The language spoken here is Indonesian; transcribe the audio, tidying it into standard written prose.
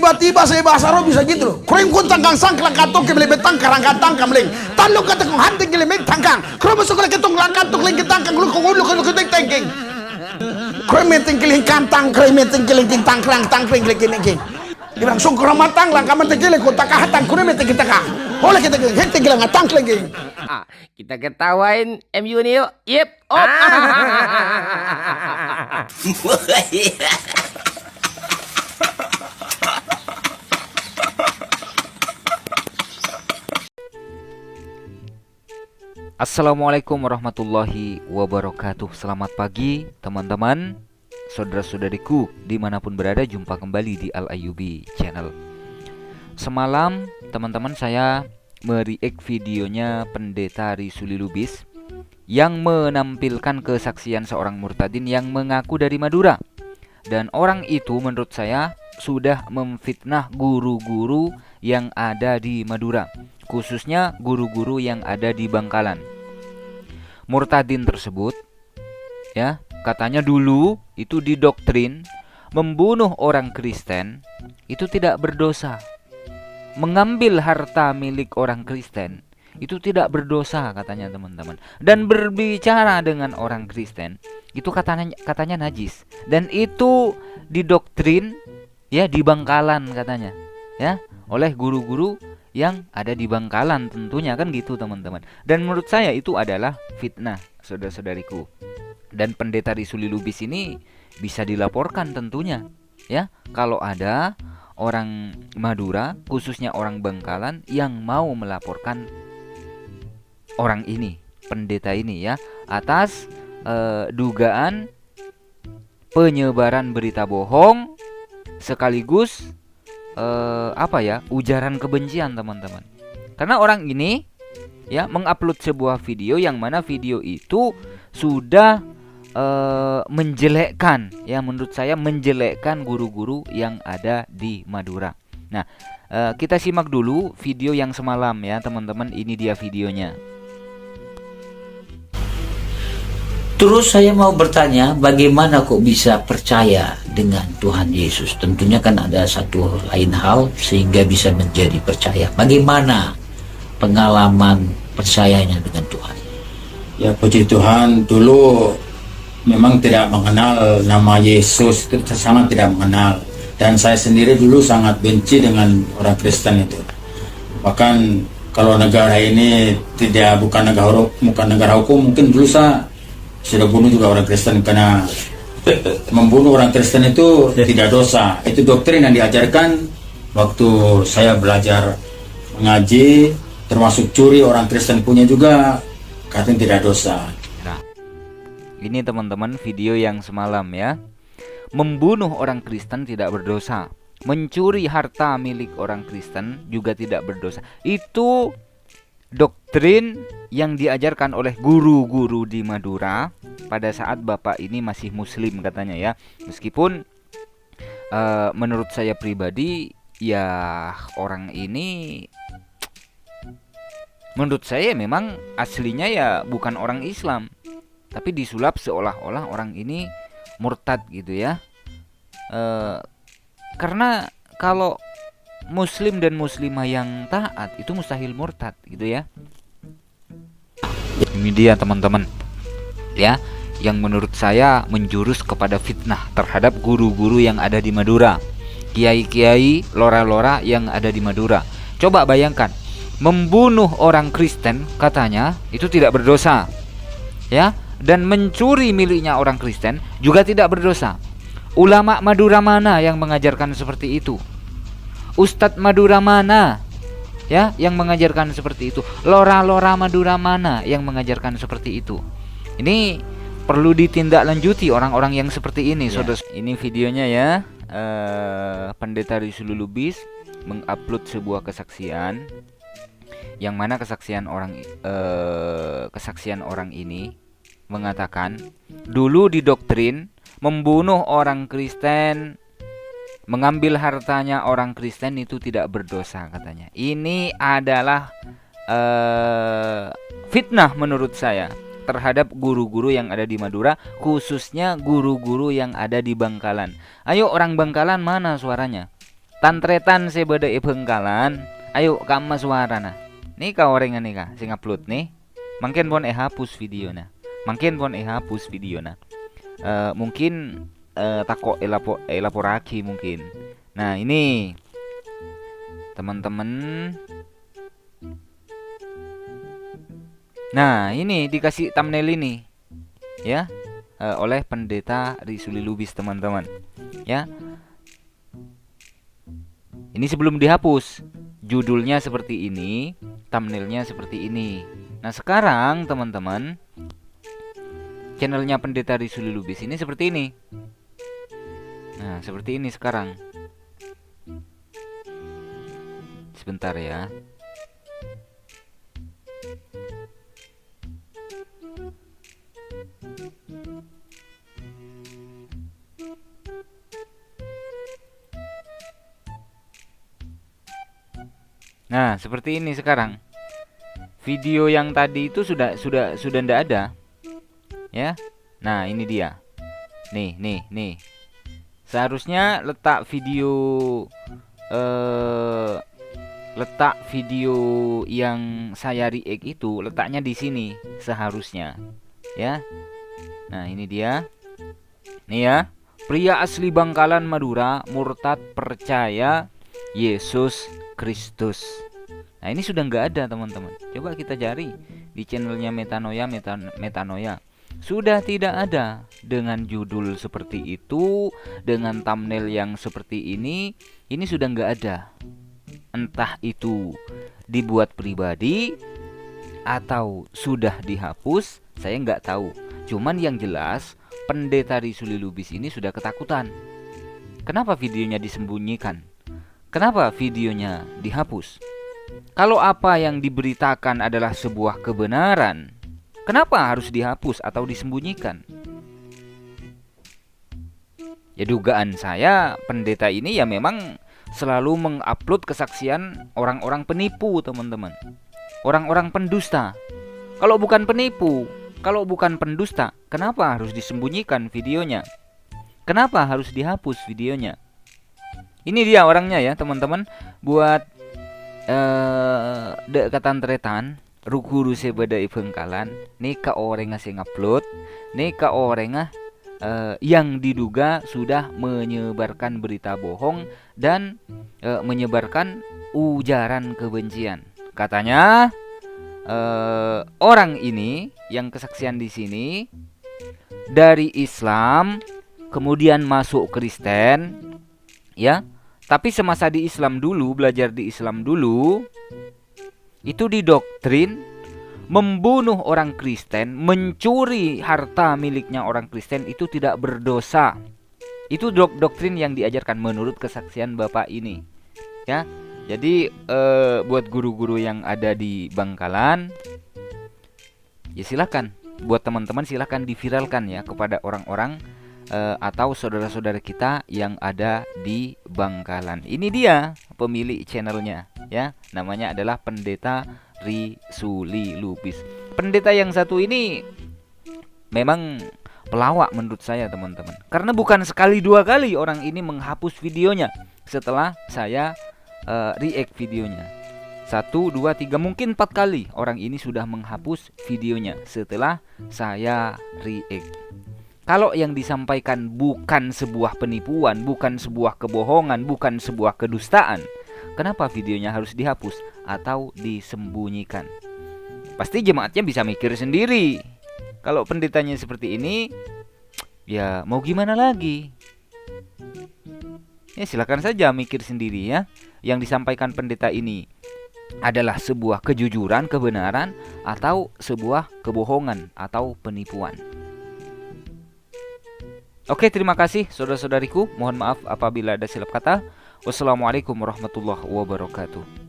tiba-tiba saya bahasa roh bisa gitu loh. Kering kun tangkang sangklang katok ke belebe tangkang rangkatang kamling. Tanduk kata kong hanting gelemek tangkang. Kero masuk ke ketong langkatok lagi tangkang lu kong ulu kong tengking. Kero meting keling kantang, kero meting keling tintang kerang tangkring keling. Dibilang sungkur matang lang kaman tegele ko takahatang kero meting kita ka. Oleh kita henting keling ngatang keling. Kita ketawain MU nih yuk. Yep. Op. Assalamualaikum warahmatullahi wabarakatuh. Selamat pagi teman-teman, saudara-saudariku dimanapun berada. Jumpa kembali di Al Ayyubi Channel. Semalam teman-teman saya mereact videonya Pendeta Risuli Lubis yang menampilkan kesaksian seorang murtadin yang mengaku dari Madura. Dan orang itu menurut saya sudah memfitnah guru-guru yang ada di Madura, khususnya guru-guru yang ada di Bangkalan. Murtadin tersebut ya, katanya dulu itu didoktrin membunuh orang Kristen itu tidak berdosa. Mengambil harta milik orang Kristen itu tidak berdosa katanya teman-teman. Dan berbicara dengan orang Kristen itu katanya najis. Dan itu didoktrin ya di Bangkalan katanya ya, oleh guru-guru yang ada di Bangkalan tentunya kan gitu teman-teman. Dan menurut saya itu adalah fitnah saudara-saudariku. Dan Pendeta Risuli Lubis ini bisa dilaporkan tentunya ya, kalau ada orang Madura khususnya orang Bangkalan yang mau melaporkan orang ini, pendeta ini ya, atas dugaan penyebaran berita bohong sekaligus ujaran kebencian teman-teman. Karena orang ini ya mengupload sebuah video yang mana video itu sudah menjelekkan ya, menurut saya menjelekkan guru-guru yang ada di Madura. Nah, kita simak dulu video yang semalam ya teman-teman. Ini dia videonya. Terus saya mau bertanya, bagaimana kok bisa percaya dengan Tuhan Yesus? Tentunya kan ada satu lain hal sehingga bisa menjadi percaya. Bagaimana pengalaman percayanya dengan Tuhan? Ya puji Tuhan, dulu memang tidak mengenal nama Yesus, sangat tidak mengenal. Dan saya sendiri dulu sangat benci dengan orang Kristen itu. Bahkan kalau negara ini bukan negara hukum, mungkin dulu saya sudah bunuh juga orang Kristen, karena membunuh orang Kristen itu tidak dosa. Itu doktrin yang diajarkan waktu saya belajar mengaji, termasuk curi orang Kristen punya juga, katanya tidak dosa. Nah, ini teman-teman video yang semalam ya. Membunuh orang Kristen tidak berdosa, mencuri harta milik orang Kristen juga tidak berdosa. Itu doktrin yang diajarkan oleh guru-guru di Madura pada saat bapak ini masih muslim katanya ya. Meskipun menurut saya pribadi ya, orang ini menurut saya memang aslinya ya bukan orang Islam, tapi disulap seolah-olah orang ini murtad gitu ya. Karena kalau Muslim dan muslimah yang taat itu mustahil murtad gitu ya. Ini dia teman-teman ya, yang menurut saya menjurus kepada fitnah terhadap guru-guru yang ada di Madura, kiai-kiai, lora-lora yang ada di Madura. Coba bayangkan, membunuh orang Kristen katanya itu tidak berdosa ya, dan mencuri miliknya orang Kristen juga tidak berdosa. Ulama Madura mana yang mengajarkan seperti itu? Ustadz Madura mana ya yang mengajarkan seperti itu? Lora-lora Madura mana yang mengajarkan seperti itu? Ini perlu ditindaklanjuti orang-orang yang seperti ini ya. Saudara, ini videonya ya. Pendeta Risuli Lubis mengupload sebuah kesaksian yang mana kesaksian orang ini mengatakan dulu didoktrin membunuh orang Kristen, mengambil hartanya orang Kristen itu tidak berdosa katanya. Ini adalah fitnah menurut saya terhadap guru-guru yang ada di Madura, khususnya guru-guru yang ada di Bangkalan. Ayo orang Bangkalan mana suaranya? tantretan sebeda Bengkalan. Ayo kama suara nah. Nih ka orengan nih ka sing upload nih. Mungkin pon hapus video nah. Mungkin takok elaporaki mungkin. Nah, ini teman-teman. Nah, ini dikasih thumbnail ini ya, oleh Pendeta Risuli Lubis, teman-teman. Ya. Ini sebelum dihapus. Judulnya seperti ini, thumbnailnya seperti ini. Nah, sekarang teman-teman, channelnya Pendeta Risuli Lubis ini seperti ini. Nah, seperti ini sekarang. Sebentar ya. Nah, seperti ini sekarang. Video yang tadi itu sudah ndak ada. Ya. Nah, ini dia. Nih. Seharusnya letak video yang saya react itu letaknya di sini seharusnya. Ya. Nah, ini dia. Nih ya. Pria asli Bangkalan Madura murtad percaya Yesus Kristus. Nah, ini sudah nggak ada, teman-teman. Coba kita cari di channelnya Metanoia. Sudah tidak ada dengan judul seperti itu, dengan thumbnail yang seperti ini. Ini sudah nggak ada. Entah itu dibuat pribadi atau sudah dihapus, saya nggak tahu. Cuman yang jelas Pendeta Risuli Lubis ini sudah ketakutan. Kenapa videonya disembunyikan? Kenapa videonya dihapus? Kalau apa yang diberitakan adalah sebuah kebenaran, kenapa harus dihapus atau disembunyikan? Ya, dugaan saya pendeta ini ya memang selalu mengupload kesaksian orang-orang penipu, teman-teman. Orang-orang pendusta. Kalau bukan penipu, kalau bukan pendusta, kenapa harus disembunyikan videonya? Kenapa harus dihapus videonya? Ini dia orangnya ya, teman-teman. Buat dekatan tretan rukuru sebeda Bengkalan. Nih ka orang ngasih ngupload. Nih ka orang yang diduga sudah menyebarkan berita bohong dan menyebarkan ujaran kebencian. Katanya orang ini yang kesaksian di sini dari Islam kemudian masuk Kristen, ya. Tapi semasa di Islam dulu, belajar di Islam dulu, itu didoktrin membunuh orang Kristen, mencuri harta miliknya orang Kristen itu tidak berdosa. Itu doktrin yang diajarkan menurut kesaksian Bapak ini. Ya. Jadi buat guru-guru yang ada di Bangkalan, ya silakan. Buat teman-teman silakan diviralkan ya kepada orang-orang atau saudara-saudara kita yang ada di Bangkalan. Ini dia pemilik channelnya ya. Namanya adalah Pendeta Risuli Lubis. Pendeta yang satu ini memang pelawak menurut saya, teman-teman. Karena bukan sekali dua kali orang ini menghapus videonya setelah saya react videonya. 1, 2, 3, mungkin 4 kali orang ini sudah menghapus videonya setelah saya react. Kalau yang disampaikan bukan sebuah penipuan, bukan sebuah kebohongan, bukan sebuah kedustaan, kenapa videonya harus dihapus atau disembunyikan? Pasti jemaatnya bisa mikir sendiri. Kalau pendetanya seperti ini, ya mau gimana lagi? Ya silakan saja mikir sendiri ya. Yang disampaikan pendeta ini adalah sebuah kejujuran, kebenaran, atau sebuah kebohongan atau penipuan. Oke, terima kasih saudara-saudariku. Mohon maaf apabila ada silap kata. Wassalamualaikum warahmatullahi wabarakatuh.